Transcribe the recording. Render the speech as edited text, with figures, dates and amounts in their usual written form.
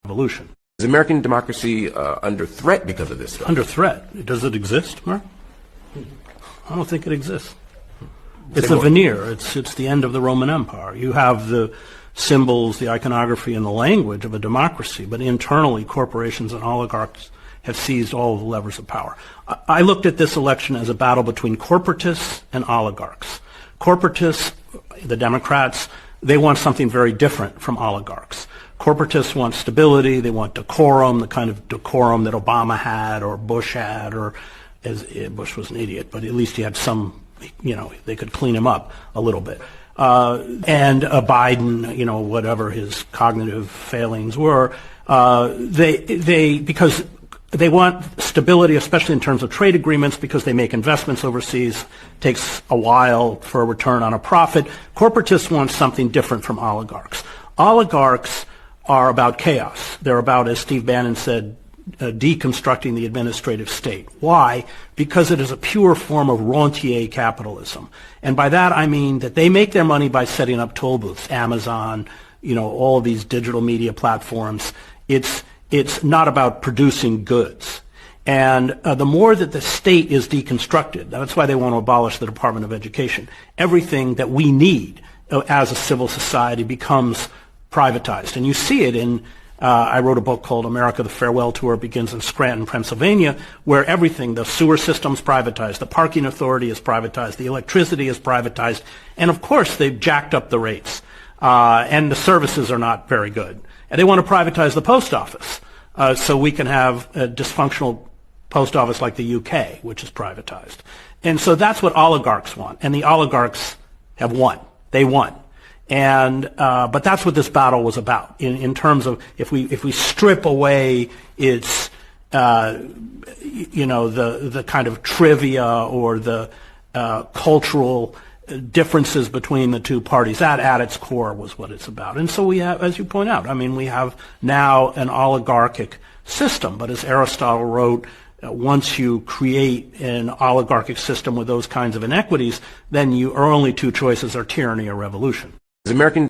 revolution. Is American democracy under threat because of this? Under threat? Does it exist, Mark? I don't think it exists. It's a veneer. It's the end of the Roman Empire. You have the symbols, the iconography, and the language of a democracy, but internally corporations and oligarchs have seized all of the levers of power. I looked at this election as a battle between corporatists and oligarchs. Corporatists, the Democrats, they want something very different from oligarchs. Corporatists want stability, they want decorum, the kind of decorum that Obama had or Bush had, or Bush was an idiot, but at least he had some, they could clean him up a little bit. And Biden, whatever his cognitive failings were, because they want stability, especially in terms of trade agreements, because they make investments overseas. It takes a while for a return on a profit. Corporatists want something different from oligarchs. Oligarchs are about chaos. They're about, as Steve Bannon said, deconstructing the administrative state. Why? Because it is a pure form of rentier capitalism. And by that I mean that they make their money by setting up toll booths, Amazon, all of these digital media platforms. It's not about producing goods. And the more that the state is deconstructed, that's why they want to abolish the Department of Education, everything that we need as a civil society becomes privatized. And you see it in, I wrote a book called America, the Farewell Tour. It begins in Scranton, Pennsylvania, where everything, the sewer system's privatized, the parking authority is privatized, the electricity is privatized, and of course they've jacked up the rates. And the services are not very good. And they want to privatize the post office, so we can have a dysfunctional post office like the UK, which is privatized. And so that's what oligarchs want. And the oligarchs have won. They won. And but that's what this battle was about. In terms of if we strip away its the kind of trivia or the cultural differences between the two parties, that at its core was what it's about. And so we have, as you point out, we have now an oligarchic system. But as Aristotle wrote, once you create an oligarchic system with those kinds of inequities, then your only two choices are tyranny or revolution. Is American